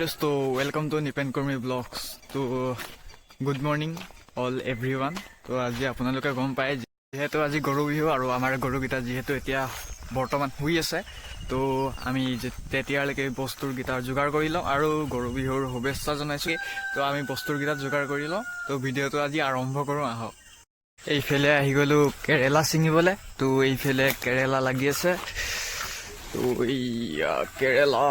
Hey dosto, welcome to Nipen Kurmi Vlogs. To good morning all everyone. তো আজি আপোনালোকে গম পায় যেহেতু আজি গৰু বিহু আৰু আমাৰ গৰুগিটা যেহেতু এতিয়া বৰ্তমান শুই আছে তো আমি তেতিয়ালৈকে বস্তুৰ গিটাৰ যোগাৰ কৰি লওঁ আৰু গৰু বিহুৰ শুভেচ্ছা জনাইছোঁ তো আমি বস্তুৰ গিটাৰ যোগাৰ কৰি লওঁ তো ভিডিঅ'টো আজি আৰম্ভ কৰোঁ আহক এইফালে আহি গ'লো কেৰেলা ছিঙিবলৈ তো এইফালে কেৰেলা লাগি আছে তো এইয়া কেৰেলা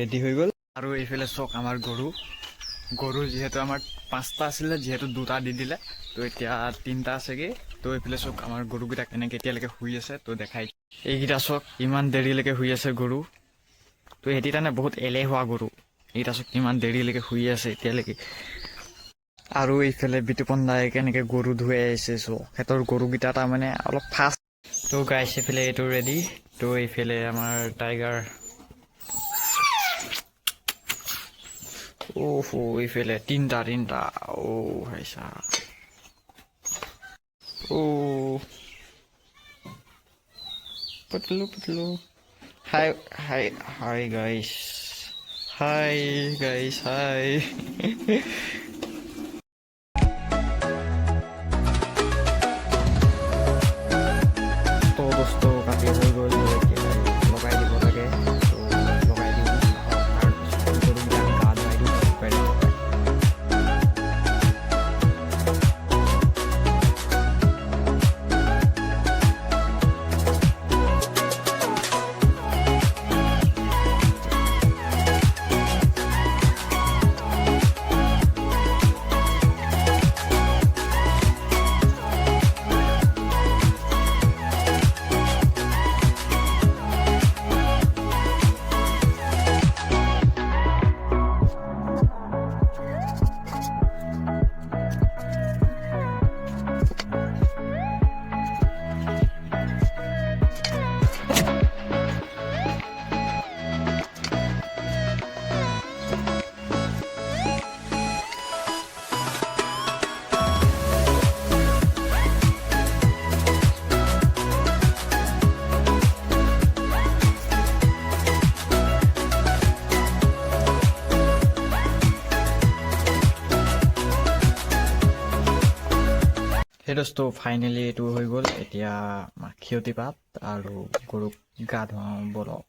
ৰেডি হৈ গ'ল আৰু এইফালে চক আমাৰ গৰু যেহেতু আমাৰ 5টা আছিলে যেহেতু 2টা দি দিলে তো এতিয়া 3টা আছেগে তো এইফালে চক আমাৰ গৰুকেইটা কেনেকৈ এতিয়ালৈকে শুই আছে তো দেখাই এইকেইটা চক ইমান দেৰিলৈকে শুই আছে গৰু তো সিহঁতি তাৰমানে বহুত এলেহুৱা গৰু এইকেইটা চক ইমান দেৰিলৈকে শুই আছে এতিয়ালৈকে আৰু এইফালে বিতুপন দাই কেনেকৈ গৰু ধুৱাই আহিছে চ' সিহঁতৰ গৰুকেইটা তাৰমানে অলপ ফাষ্ট তো গাইছ এইফালে এইটো ৰেডি তো এইফালে আমাৰ tiger Oh, ifele tinta. Oh, haisa. Oh. Patlu. Hi guys. Hi. Todos to kasi hugo lokai di bolage. So lokai di তো ফাইনেলি এইটো হৈ গ'ল এতিয়া মাখিয়তী পাত আৰু গৰুক গা ধুৱাওঁ বলক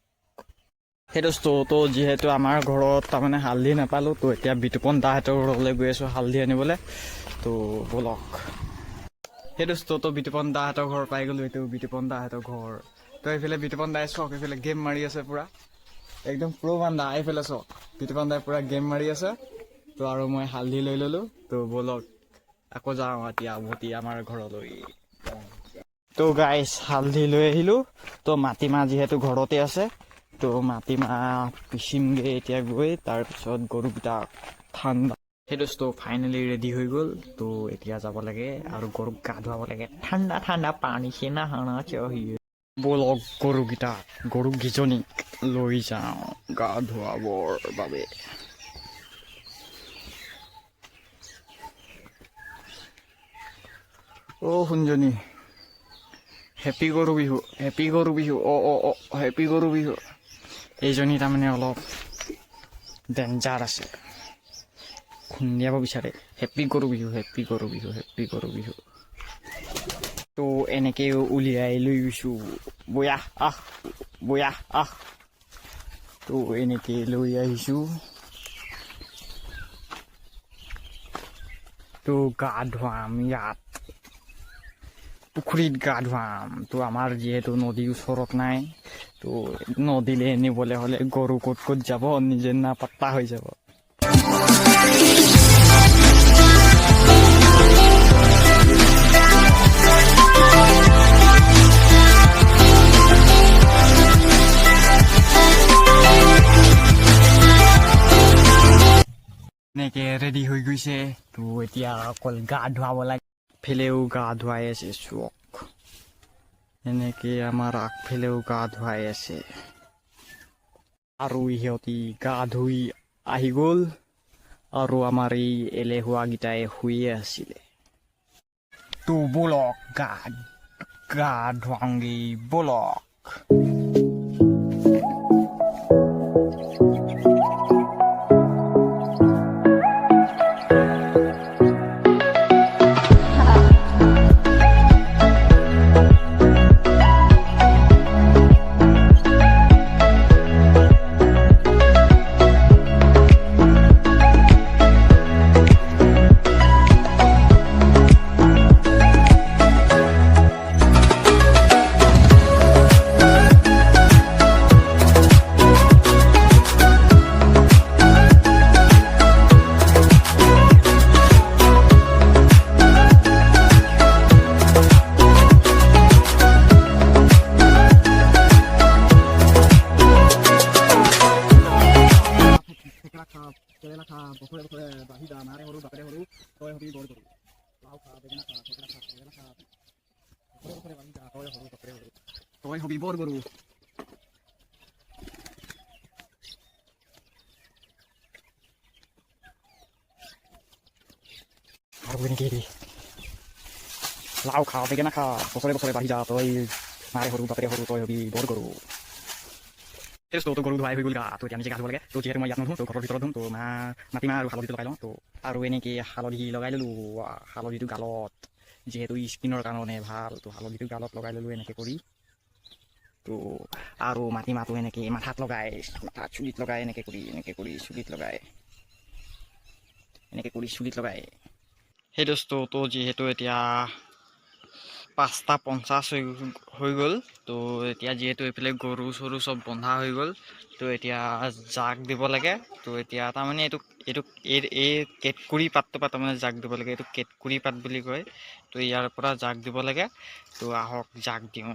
তো যিহেতু আমাৰ ঘৰত তাৰমানে হালধি নাপালোঁ তো এতিয়া বিতুপন দাহঁতৰ ঘৰলৈ গৈ আছোঁ হালধি আনিবলৈ তো বলক তো বিতুপন দাহঁতৰ ঘৰ পাই গ'লোঁ এইটো বিতুপন দাহঁতৰ ঘৰ তো এইফালে বিতুপন দাই চক এইফালে গেম মাৰি আছে পূৰা একদম প্ৰ' বান্দা এইফালে চক বিতুপন দাই পূৰা গেম মাৰি আছে তো আৰু মই হালধি লৈ ল'লোঁ তো বলক আকৌ যাওঁ এতিয়া উভতি আমাৰ ঘৰলৈ তো গাইছ হালধি লৈ আহিলোঁ তো মাটিমাহ যিহেতু ঘৰতে আছে তো মাটিমাহ পিচিমগৈ এতিয়া গৈ তাৰপিছত গৰুকেইটা ঠাণ্ডা তো ফাইনেলি ৰেডি হৈ গ'ল তো এতিয়া যাব লাগে আৰু গৰুক গা ধুৱাব লাগে ঠাণ্ডা পানী সেনা হানা চিয়ে বলক গৰুকেইজনীক লৈ যাওঁ গা ধুৱাবৰ বাবে শুনজনী হেপী গৰু বিহু হেপী গৰু বিহু এইজনী তাৰমানে অলপ ডেঞ্জাৰ আছে খুন্দিয়াব বিচাৰে হেপী গৰু বিহু তো এনেকৈ উলিয়াই লৈ গৈছোঁ বয়া আহ তো এনেকৈ লৈ আহিছোঁ তো গা ধুৱাম ইয়াত পুখুৰীত গা ধুৱাম তো আমাৰ যিহেতু নদীৰ ওচৰত নাই তো নদীলৈ নিবলৈ হ'লে গৰু ক'ত যাব নিজে নাপাত্তা হৈ যাব এনেকৈ ৰেডি হৈ গৈছে তো এতিয়া অকল গা ধুৱাব লাগে ফেলেও গা ধুৱাই আছে চক এনেকে আমাৰ আগফালেও গা ধুৱাই আছে আৰু সিহঁতি গা ধুই আহি গ'ল আৰু আমাৰ এই এলেহুৱাকেইটাই শুয়ে আছিলে তো বলক গা Gadwangi Bullock. কেৰেলা খা বছৰে বছৰে বাঢ়ি যা মাৰে সৰু বাপেৰে সৰু তই হবি বৰ গৰু লাও খা বেঙেনা খা থেকেৰা খা কেৰেলা খা বছৰে বছৰে বাঢ়ি যা তই সৰু বাপেৰে সৰু তই হবি বৰ গৰু আৰু এনেকৈ লাও খা বেঙেনা খা বছৰে বছৰে বাঢ়ি যা তই মাৰে সৰু বাপেৰে সৰু তই হবি বৰ গৰু তো গৰু ধুৱাই হৈ গ'ল গা তো এতিয়া নিজে গা ধুব লাগে তো যিহেতু মই ইয়াত নুধোঁ তো ঘৰৰ ভিতৰত ধুম তো মাটিমাহ আৰু হালধিটো লগাই লওঁ তো আৰু এনেকৈ হালধি লগাই ল'লোঁ হালধিটো গালত যিহেতু স্কিনৰ কাৰণে ভাল তো হালধিটো গালত লগাই ল'লোঁ এনেকৈ কৰি তো আৰু মাটিমাহটো এনেকৈ মাথাত লগাই মাথাত চুলিত লগাই এনেকৈ কৰি চুলিত লগাই সেই দোস্তো তো যিহেতু এতিয়া 5:50 হৈ গ'ল তো এতিয়া যিহেতু এইফালে গৰু চৰু চব বন্ধা হৈ গ'ল তো এতিয়া জাক দিব লাগে তো এতিয়া তাৰমানে এই কেটকুৰি পাতটো তাৰমানে জাক দিব লাগে এইটো কেটকুৰি পাত বুলি কয় তো ইয়াৰ পৰা জাক দিব লাগে তো আহক জাক দিওঁ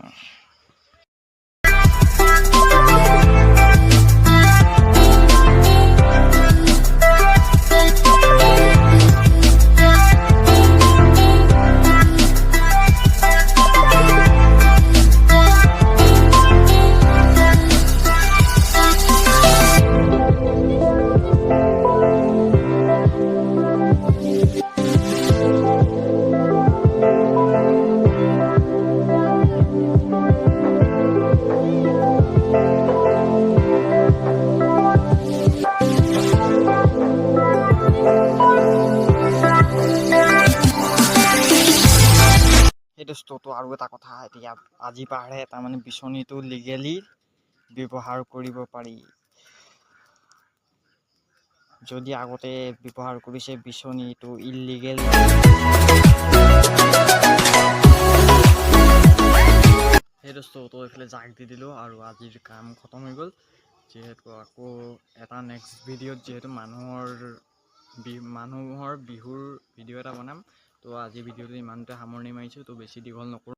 দোস্তটো আৰু এটা কথা এতিয়া আজি পাৰে তাৰমানে বিচনীটো লিগেলি ব্যৱহাৰ কৰিব পাৰি যদি আগতে ব্যৱহাৰ কৰিছে বিচনীটো ইলিগেল সেই দোস্তটো এইফালে জাক দি দিলোঁ আৰু আজিৰ কাম খতম হৈ গ'ল যিহেতু আকৌ এটা নেক্সট ভিডিঅ'ত যিহেতু মানুহৰ বিহুৰ ভিডিঅ' এটা বনাম তো আজি ভিডিঅ'টো ইমানতে সামৰণি মাৰিছোঁ তো বেছি দীঘল নকৰোঁ